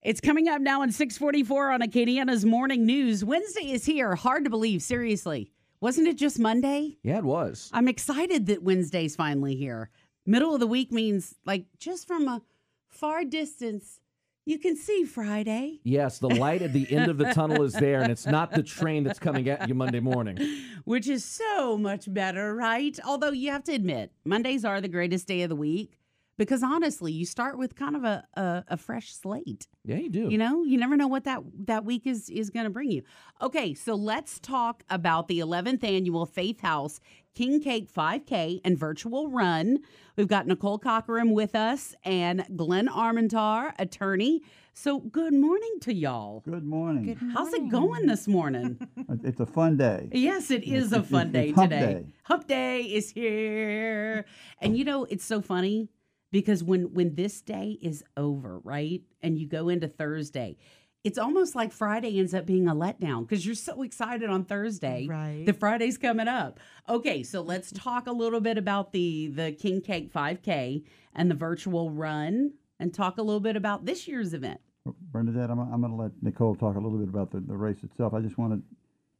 It's coming up now in 6:44 on Acadiana's Morning News. Wednesday is here. Hard to believe, seriously. Wasn't it just Monday? Yeah, it was. I'm excited that Wednesday's finally here. Middle of the week means, like, just from a far distance, you can see Friday. Yes, the light at the end of the tunnel is there, and it's not the train that's coming at you Monday morning. Which is so much better, right? Although you have to admit, Mondays are the greatest day of the week. Because honestly, you start with kind of a fresh slate. Yeah, you do. You know, you never know what that week is going to bring you. Okay, so let's talk about the 11th annual Faith House King Cake 5K and virtual run. We've got Nicole Cockerham with us and Glenn Armentor, attorney. So good morning to y'all. Good morning. Good morning. How's it going this morning? It's a fun day. Yes, it is a fun day it's hump today. day. Hump day is here. And you know, it's so funny. Because when this day is over, right, and you go into Thursday, it's almost like Friday ends up being a letdown because you're so excited on Thursday. Right. The Friday's coming up. Okay, so let's talk a little bit about the King Cake 5K and the virtual run and talk a little bit about this year's event. Bernadette, I'm going to let Nicole talk a little bit about the race itself. I just wanted,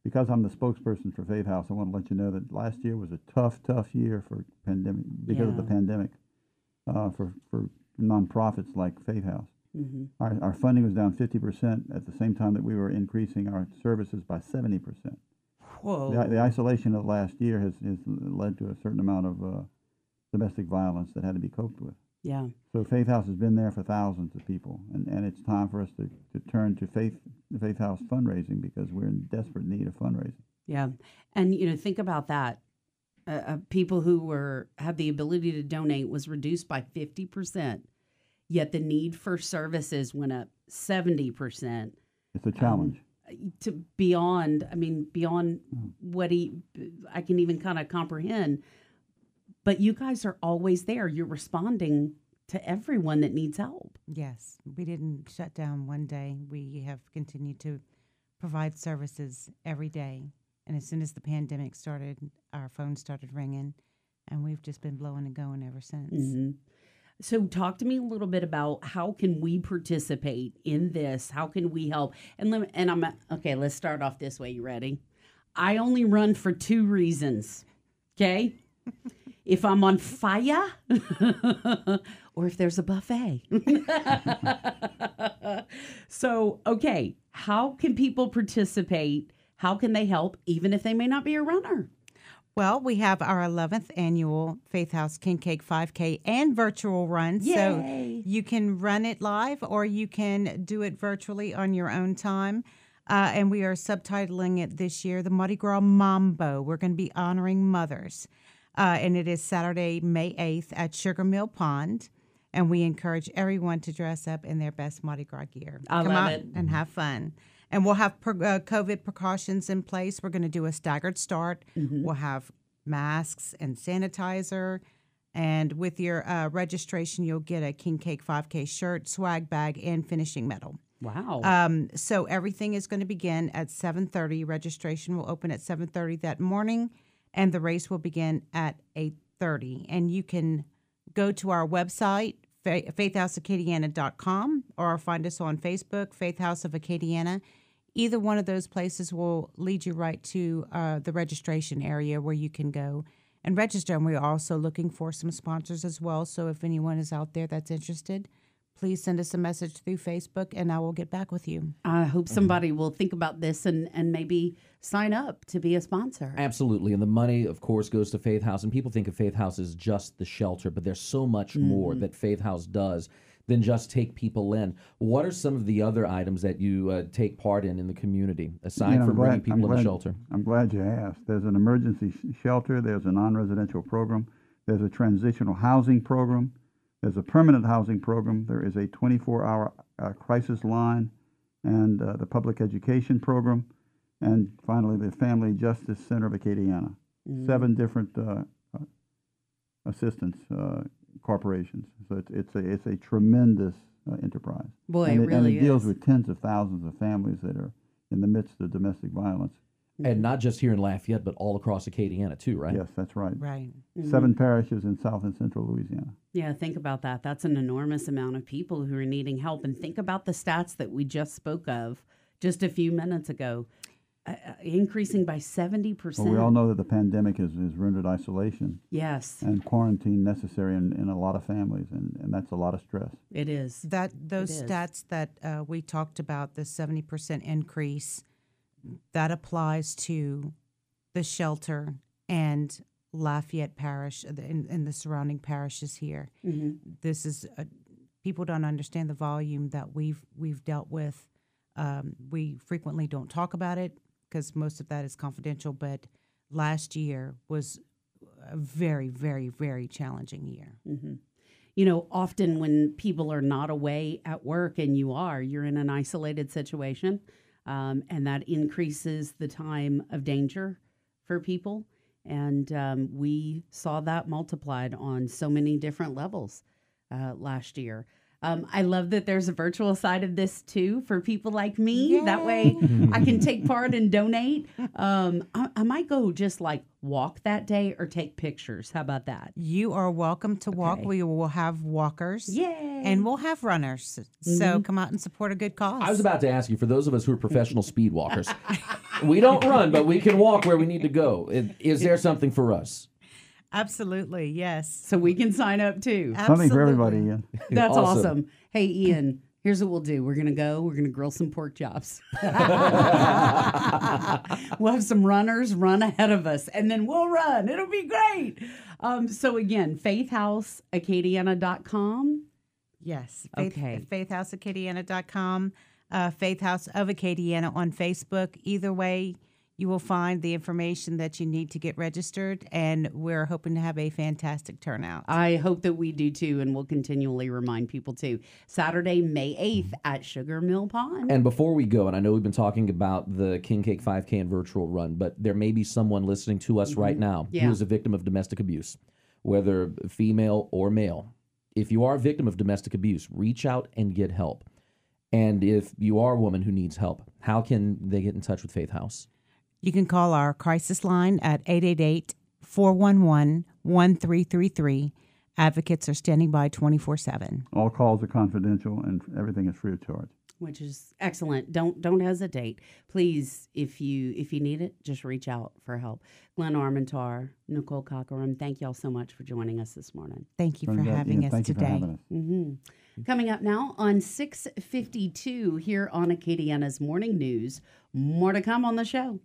because I'm the spokesperson for Faith House, I want to let you know that last year was a tough year for pandemic because of the pandemic. For nonprofits like Faith House. Mm-hmm. Our funding was down 50% at the same time that we were increasing our services by 70%. Whoa. The isolation of last year has led to a certain amount of domestic violence that had to be coped with. Yeah. So Faith House has been there for thousands of people, and it's time for us to turn to the Faith House fundraising because we're in desperate need of fundraising. Yeah. And, you know, think about that. People who had the ability to donate was reduced by 50%, yet the need for services went up 70%. It's a challenge. To beyond what I can even kind of comprehend. But you guys are always there. You're responding to everyone that needs help. Yes, we didn't shut down one day. We have continued to provide services every day. And as soon as the pandemic started, our phones started ringing, and we've just been blowing and going ever since. Mm-hmm. So talk to me a little bit about how can we participate in this? How can we help? Let's start off this way. You ready? I only run for 2 reasons, okay? If I'm on fire or if there's a buffet. So, okay, how can people participate? How can they help, even if they may not be a runner? Well, we have our 11th annual Faith House King Cake 5K and virtual run. Yay. So you can run it live or you can do it virtually on your own time. And we are subtitling it this year, the Mardi Gras Mambo. We're going to be honoring mothers. And it is Saturday, May 8th at Sugar Mill Pond. And we encourage everyone to dress up in their best Mardi Gras gear. Come out it. and have fun. And we'll have COVID precautions in place. We're going to do a staggered start. Mm-hmm. We'll have masks and sanitizer. And with your registration, you'll get a King Cake 5K shirt, swag bag, and finishing medal. Wow. So everything is going to begin at 7:30. Registration will open at 7:30 that morning, and the race will begin at 8:30. And you can go to our website, faithhouseacadiana.com, or find us on Facebook, Faith House of Acadiana. Either one of those places will lead you right to the registration area where you can go and register. And we're also looking for some sponsors as well. So if anyone is out there that's interested, please send us a message through Facebook, and I will get back with you. I hope somebody will think about this and maybe sign up to be a sponsor. Absolutely. And the money, of course, goes to Faith House. And people think of Faith House as just the shelter, but there's so much more that Faith House does than just take people in. What are some of the other items that you take part in the community, aside from bringing people in the shelter? I'm glad you asked. There's an emergency shelter. There's a non-residential program. There's a transitional housing program. There's a permanent housing program. There is a 24-hour crisis line and the public education program. And finally, the Family Justice Center of Acadiana. 7 different assistance corporations. So it's a tremendous enterprise. Boy, and it really deals with tens of thousands of families that are in the midst of domestic violence. And not just here in Lafayette, but all across Acadiana too, right? Yes, that's right. Right. 7 parishes in South and Central Louisiana. Yeah, think about that. That's an enormous amount of people who are needing help. And think about the stats that we just spoke of just a few minutes ago, increasing by 70%. Well, we all know that the pandemic has rendered isolation Yes, and quarantine necessary in a lot of families, and that's a lot of stress. it is. Those It is. stats that we talked about, the 70% increase, that applies to the shelter and Lafayette Parish and the surrounding parishes here. This is people don't understand the volume that we've dealt with. We frequently don't talk about it because most of that is confidential. But last year was a very, very, very challenging year. You know, often when people are not away at work and you're in an isolated situation, and that increases the time of danger for people. And we saw that multiplied on so many different levels last year. I love that there's a virtual side of this too for people like me. Yay. That way I can take part and donate. I might go just like walk that day or take pictures. How about that? You are welcome to walk. Okay. We will have walkers. Yay. And we'll have runners. So come out and support a good cause. I was about to ask you, for those of us who are professional speed walkers, we don't run, but we can walk where we need to go. Is there something for us? Absolutely, yes. So we can sign up too. Something for Absolutely. everybody, Ian. That's Awesome. awesome. Hey, Ian, here's what we'll do. We're going to grill some pork chops. We'll have some runners run ahead of us, and then we'll run. It'll be great. So again, faithhouseacadiana.com. Yes. Okay. Faithhouseacadiana.com, Faith House of Acadiana on Facebook. Either way, you will find the information that you need to get registered, and we're hoping to have a fantastic turnout. I hope that we do too, and we'll continually remind people too. Saturday, May 8th at Sugar Mill Pond. And before we go, and I know we've been talking about the King Cake 5K and virtual run, but there may be someone listening to us right now Yeah. who is a victim of domestic abuse, whether female or male. If you are a victim of domestic abuse, reach out and get help. And if you are a woman who needs help, how can they get in touch with Faith House? You can call our crisis line at 888-411-1333. Advocates are standing by 24/7. All calls are confidential, and everything is free of charge. Which is excellent. Don't hesitate. Please, if you need it, just reach out for help. Glenn Armentor, Nicole Cockerham, thank y'all so much for joining us this morning. Thank you for Bernadette, having Ian, us thank you for today. having us. Coming up now on 6:52 here on Acadiana's Morning News. More to come on the show.